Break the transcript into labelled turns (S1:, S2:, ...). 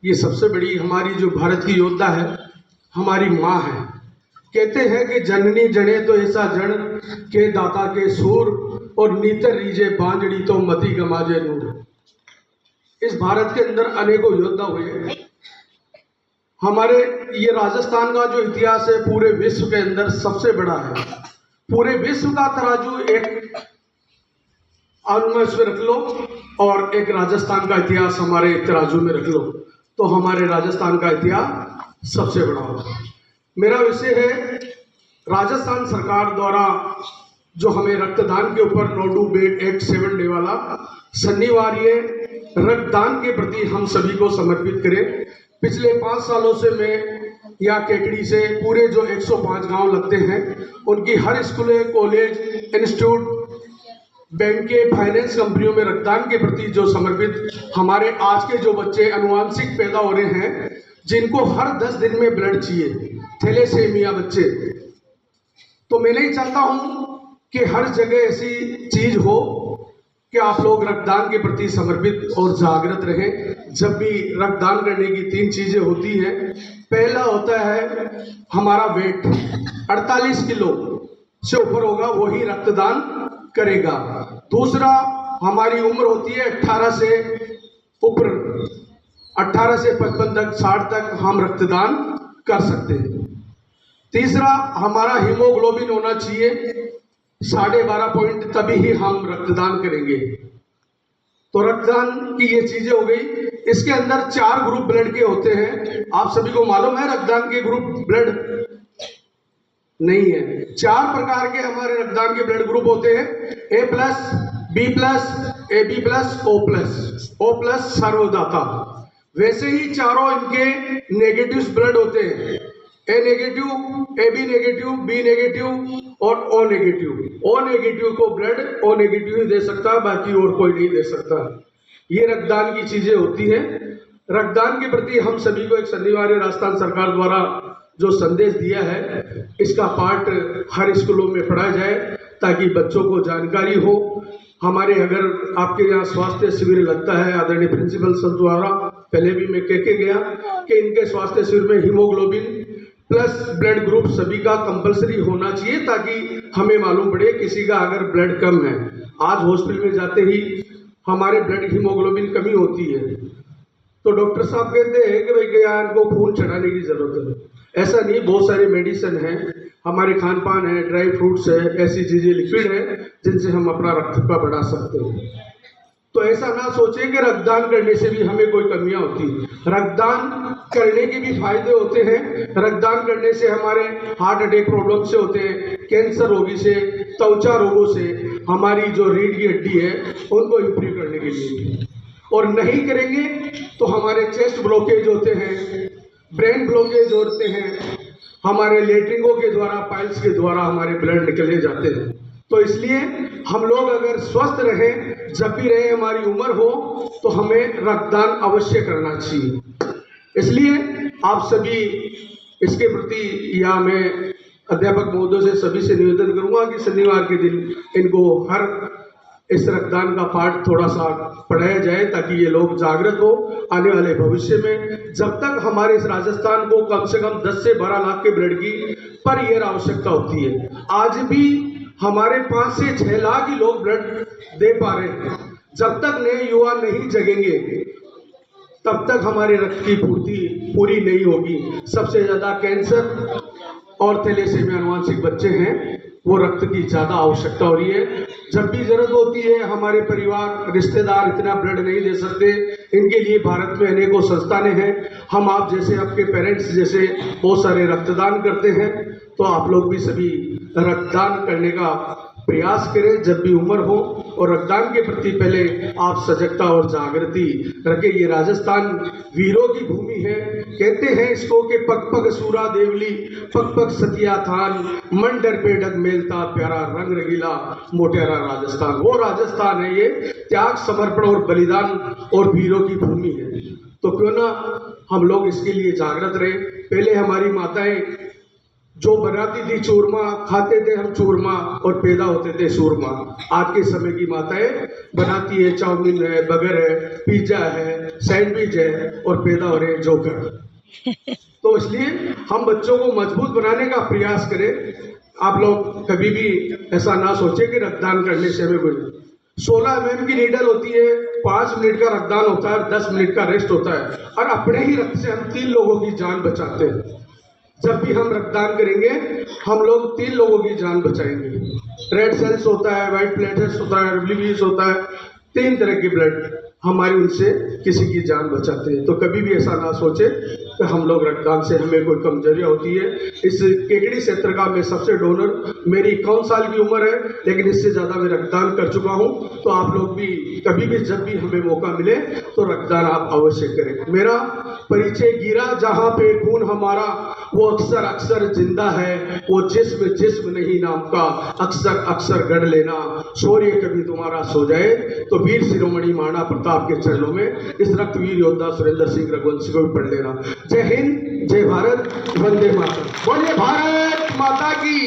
S1: ये सबसे बड़ी हमारी जो भारत की योद्धा है, हमारी माँ है। कहते हैं कि जननी जने तो ऐसा जन के दाता के सूर और नीतर रीजे बांजड़ी तो मती गमाजे नूर। इस भारत के अंदर अनेकों योद्धा हुए। हमारे ये राजस्थान का जो इतिहास है पूरे विश्व के अंदर सबसे बड़ा है। पूरे विश्व का तराजू एक आत्मा में रख लो और एक राजस्थान का इतिहास हमारे तराजू में रख लो, तो हमारे राजस्थान का इतिहास सबसे बड़ा होगा। मेरा विषय है राजस्थान सरकार द्वारा जो हमें रक्तदान के ऊपर नो डू बेट एक्ट 7 डे वाला शनिवार ये रक्तदान के प्रति हम सभी को समर्पित करें। पिछले 5 सालों से मैं यहाँ केकड़ी से पूरे जो 105 गांव लगते हैं उनकी हर स्कूल, कॉलेज, इंस्टीट्यूट, बैंक के, फाइनेंस कंपनियों में रक्तदान के प्रति जो समर्पित हमारे आज के जो बच्चे अनुवांशिक पैदा हो रहे हैं, जिनको हर 10 दिन में ब्लड चाहिए, थैलेसेमिया बच्चे, तो मैं नहीं चाहता हूं कि हर जगह ऐसी चीज हो कि आप लोग रक्तदान के प्रति समर्पित और जागृत रहें। जब भी रक्तदान करने की 3 चीजें होती हैं। पहला होता है हमारा वेट 48 किलो से ऊपर होगा वही रक्तदान करेगा। दूसरा हमारी उम्र होती है 18 से ऊपर, 18 से 55 तक, 60 तक हम रक्तदान कर सकते हैं। तीसरा हमारा हीमोग्लोबिन होना चाहिए 12.5 पॉइंट, तभी ही हम रक्तदान करेंगे। तो रक्तदान की ये चीजें हो गई। इसके अंदर 4 ग्रुप ब्लड के होते हैं। आप सभी को मालूम है रक्तदान के ग्रुप ब्लड नहीं है। 4 प्रकार के हमारे रक्तदान के ब्लड ग्रुप होते हैं, A+, B+, AB+, O+, सर्वदाता। वैसे ही चारों इनके नेगेटिव ब्लड होते हैं, A negative, AB negative, B negative और O नेगेटिव। O नेगेटिव को ब्लड O नेगेटिव ही दे सकता है, बाकी और कोई नहीं दे सकता। ये रक्तदान की चीजें होती हैं। रक्तदान के प्रति हम सभी को एक शनिवार राजस्थान सरकार द्वारा जो संदेश दिया है, इसका पाठ हर स्कूलों में पढ़ाया जाए ताकि बच्चों को जानकारी हो। हमारे अगर आपके यहाँ स्वास्थ्य शिविर लगता है, आदरणीय प्रिंसिपल सर द्वारा पहले भी मैं कह के गया कि इनके स्वास्थ्य शिविर में हीमोग्लोबिन प्लस ब्लड ग्रुप सभी का कंपलसरी होना चाहिए, ताकि हमें मालूम पड़े किसी का अगर ब्लड कम है। आज हॉस्पिटल में जाते ही हमारे ब्लड हीमोग्लोबिन कमी होती है, तो डॉक्टर साहब कहते हैं कि भाई क्या इनको खून चढ़ाने की जरूरत है। ऐसा नहीं, बहुत सारे मेडिसिन हैं, हमारे खान पान है, ड्राई फ्रूट्स है, ऐसी चीजें लिक्विड है जिनसे हम अपना रक्तता बढ़ा सकते हैं। तो ऐसा ना सोचें कि रक्तदान करने से भी हमें कोई कमियां होती। रक्तदान करने के भी फायदे होते हैं। रक्तदान करने से हमारे हार्ट अटैक प्रॉब्लम से होते हैं, कैंसर रोगी से, त्वचा रोगों से, हमारी जो रीढ़ की हड्डी है उनको इम्प्रूव करने के लिए। और नहीं करेंगे तो हमारे चेस्ट ब्लॉकेज होते हैं, ब्रेन ब्लॉकेज होते हैं, हमारे लेटरिंगों के द्वारा, पाइल्स के द्वारा हमारे ब्लड निकले जाते हैं। तो इसलिए हम लोग अगर स्वस्थ रहें, जब भी रहे हमारी उम्र हो, तो हमें रक्तदान अवश्य करना चाहिए। इसलिए आप सभी इसके प्रति, या मैं अध्यापक महोदय से सभी से निवेदन करूंगा कि शनिवार के दिन इनको हर इस रक्तदान का पाठ थोड़ा सा पढ़ाया जाए ताकि ये लोग जागृत हो। आने वाले भविष्य में जब तक हमारे इस राजस्थान को कम से कम 10 से 12 लाख के ब्लड की पर ईयर आवश्यकता होती है, आज भी हमारे 5 से 6 लाख ही लोग ब्लड दे पा रहे हैं। जब तक नए युवा नहीं जगेंगे तब तक हमारे रक्त की पूर्ति पूरी नहीं होगी। सबसे ज्यादा कैंसर और थैलेसेमिया अनुवांशिक बच्चे हैं, वो रक्त की ज्यादा आवश्यकता हो रही है। जब भी जरूरत होती है, हमारे परिवार रिश्तेदार इतना ब्लड नहीं दे सकते, इनके लिए भारत में अनेकों संस्थानें हैं। हम आप जैसे, आपके पेरेंट्स जैसे बहुत सारे रक्तदान करते हैं, तो आप लोग भी सभी रक्तदान करने का प्रयास करें जब भी उम्र हो। और रक्तदान के प्रति पहले आप सजगता और जागृति रखें। ये राजस्थान वीरों की भूमि है। कहते हैं इसको कि पग पग सूरा देवली, पग पग सतिया थान, मन डर पे डग मेलता प्यारा रंग रंगीला मोटेरा राजस्थान। वो राजस्थान है, ये त्याग, समर्पण और बलिदान और वीरों की भूमि है। तो क्यों ना हम लोग इसके लिए जागृत रहे। पहले हमारी माताएं जो बनाती थी चूरमा, खाते थे हम चूरमा और पैदा होते थे सूरमा। आज के समय की माताएं बनाती है चाउमीन है, बर्गर है, पिज्जा है, सैंडविच है और पैदा हो रहे हैं जोकर। तो इसलिए हम बच्चों को मजबूत बनाने का प्रयास करें। आप लोग कभी भी ऐसा ना सोचे कि रक्तदान करने से हमें कोई 16 mm की नीडल होती है, 5 मिनट का रक्तदान होता है, 10 मिनट का रेस्ट होता है और अपने ही रक्त से हम 3 लोगों की जान बचाते हैं। जब भी हम रक्तदान करेंगे हम लोग 3 लोगों की जान बचाएंगे। रेड सेल्स होता है, व्हाइट प्लेटलेट्स होता है, डब्ल्यूबीसी होता है, 3 तरह की ब्लड हमारी उनसे किसी की जान बचाते हैं। तो कभी भी ऐसा ना सोचे कि हम लोग रक्तदान से हमें कोई कमजोरियाँ होती है। इस केकड़ी क्षेत्र का मैं सबसे डोनर, मेरी 51 साल की उम्र है लेकिन इससे ज़्यादा मैं रक्तदान कर चुका हूँ। तो आप लोग भी कभी भी जब भी हमें मौका मिले तो रक्तदान आप अवश्य करें। मेरा परिचय गिरा जहाँ पे खून हमारा, वो अक्सर अक्सर जिंदा है, वो जिस्म जिस्म नहीं नाम का अक्सर अक्सर गढ़ लेना, शौर्य कभी तुम्हारा सो जाए तो वीर शिरोमणि महाराणा प्रताप के चरणों में इस रक्तवीर योद्धा सुरेंद्र सिंह रघुवंशी को भी पढ़ लेना। जय हिंद, जय भारत, वंदे मातरम। बोलिए भारत माता की।